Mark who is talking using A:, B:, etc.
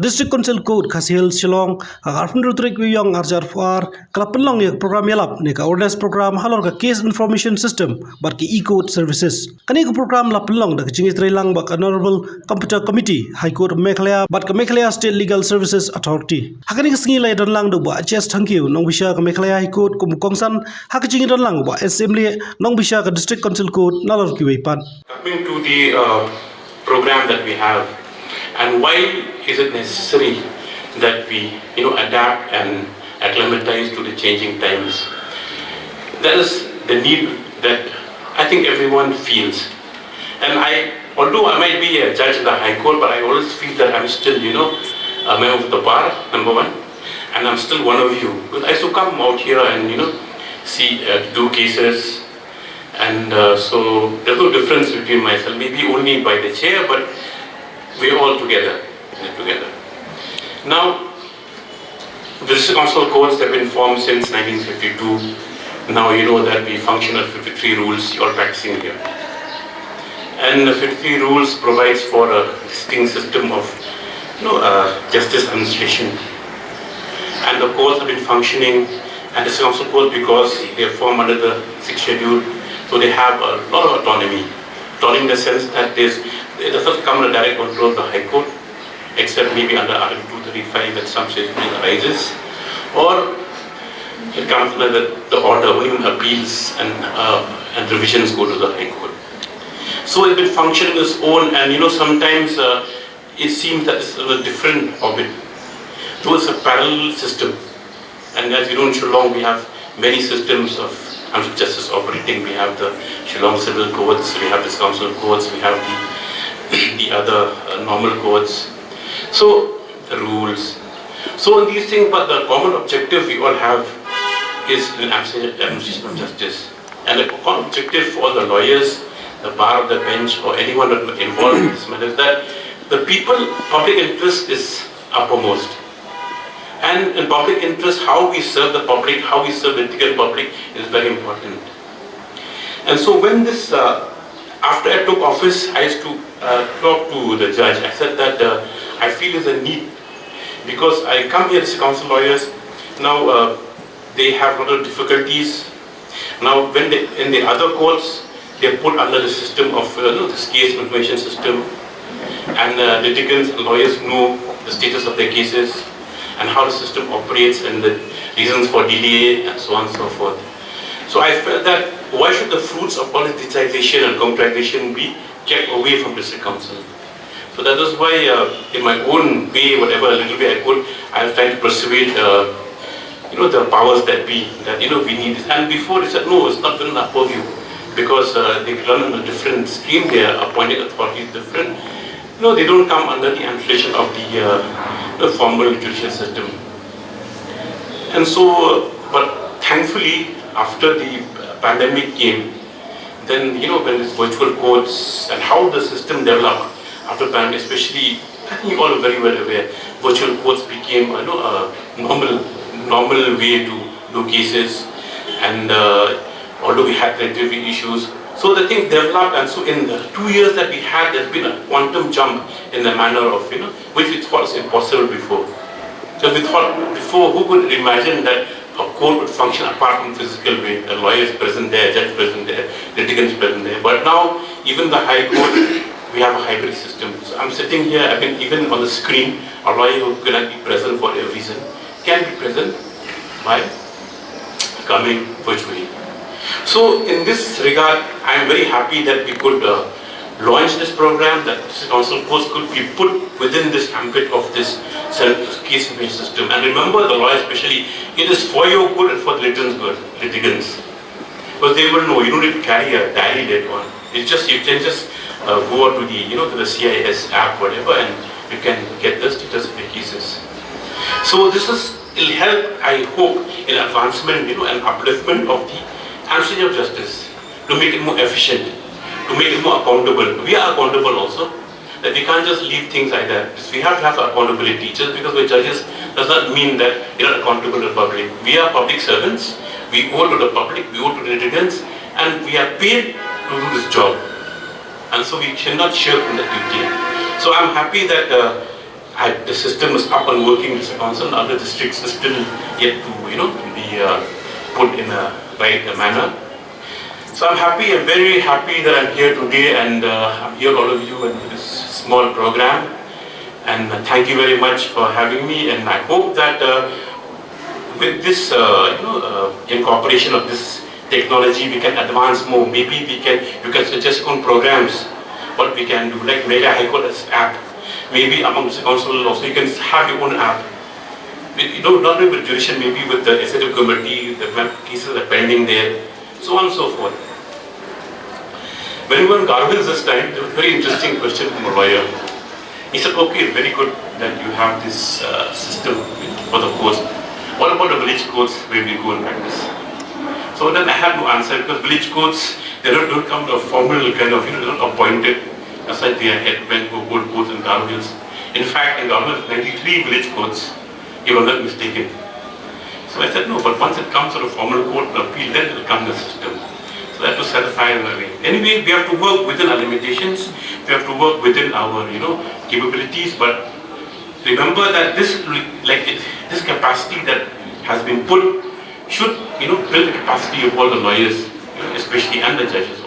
A: District Council Code Kasil Shillong, Arfundrutrik Young Arjar Far, Pynlong program Yelap, Nika Ordnance Program, Halor Case Information System, but eCourt Services. Kanik program La Pynlong, the Chingis Lang, but Honorable Computer Committee, High Court of Mekhalaya, but Mekhalaya State Legal Services Authority. Hakanik Snila Don Lang, the chest thank you, Nongbisha, Mekhalaya High Court, Kumukongsan, Hakaching Don Lang, Assembly, Nongbisha, District Council Code, Nalor Kiwepan.
B: Coming to the program that we have, and why is it necessary that we adapt and acclimatize to the changing times? That is the need that I think everyone feels. And although I might be a judge in the High Court, but I always feel that I'm still a member of the bar, number one, and I'm still one of you. Because I used to come out here and see do cases, and so there's no difference between myself, maybe only by the chair, but we're all together. Now, the District Council courts have been formed since 1952. Now you know that we function at 53 rules, you're practicing here. And the 53 rules provides for a distinct system of justice administration. And the courts have been functioning, and the District Council courts, because they are formed under the 6th schedule, so they have a lot of autonomy. Autonomy in the sense that it doesn't come under direct control of the High Court, except maybe under Article 235 at some stage it arises, or it comes under the order when even appeals and revisions go to the High Court. So it's been functioning on its own, and sometimes it seems that it's a different orbit. So it's a parallel system, and as you know in Shillong we have many systems of justice operating. We have the Shillong civil courts, we have the council courts, we have the other normal courts. So the rules. So in these things, but the common objective we all have is an administration of justice. And the common objective for the lawyers, the bar of the bench, or anyone involved in this matter is that the public interest is uppermost. And in public interest, how we serve the public, how we serve the litigant public is very important. And so when this, after I took office, I used to talk to the judge. I said that I feel there's a need, because I come here as council lawyers, now they have a lot of difficulties. Now when in the other courts, they are put under the system of this case information system, and litigants and lawyers know the status of their cases and how the system operates and the reasons for delay and so on and so forth. So I felt that why should the fruits of politicization and computerization be kept away from district council? So that is why in my own way, whatever little way I could, I was trying to persuade the powers that be, that we need this. And before they said, no, it's not within our purview, because they run on a different stream, their appointed authority is different. They don't come under the administration of the formal judicial system. And so, but thankfully, after the pandemic came, then when this virtual courts and how the system developed after pandemic, especially, I think you all are very well aware, virtual courts became a normal way to do cases, and although we had relatively issues, so the thing developed, and so in the 2 years that we had, there's been a quantum jump in the manner of, which we thought was impossible before. Because we thought before, who could imagine that a court would function apart from physical way? A lawyer is present there, a judge present there, litigant is present there. But now, even the High Court, we have a hybrid system. So I'm sitting here, even on the screen, a lawyer who cannot be present for a reason can be present by coming virtually. So in this regard, I am very happy that we could launch this program, that the council courts could be put within this ambit of this case information system. And remember, the lawyer especially, it is for your good and for the litigants. Because they will know, you don't need to carry a diary later on. It's just, you can just go out to the CIS app, whatever, and you can get the status of the cases. So this will help, I hope, in advancement, and upliftment of the administration of justice, to make it more efficient, to make it more accountable. We are accountable also, that we can't just leave things like that. We have to have accountability. Just because we're judges does not mean that we're not accountable to the public. We are public servants, we owe to the public, we owe to the litigants, and we are paid to do this job. And so we cannot shirk from that duty. So I'm happy that the system is up and working in the council. Other districts are still yet to be put in a right manner. So I'm happy, I'm very happy that I'm here today, and I'm here all of you in this small program. And thank you very much for having me. And I hope that with this incorporation of this technology, we can advance more. Maybe you can suggest on programs what we can do, like Mega eCourt app. Maybe among the council also you can have your own app. Not only with jurisdiction, maybe with the executive committee, the cases are pending there, so on and so forth. When we were in Garville's this time, there was a very interesting question from a lawyer. He said, okay, very good that you have this system for the courts. What about the village courts where we go and practice? So then I had no answer, because village courts, they don't come to a formal kind of, they're not appointed. As like they are headmen who hold courts in Garville's. In fact, in Garville's, 93 village courts, if I'm not mistaken. So I said, no, but once it comes to a formal court and appeal, then it will come the system. So that was satisfied in a way. Anyway, we have to work within our limitations. We have to work within our, capabilities. But remember that this capacity that has been put should, build the capacity of all the lawyers, especially, and the judges.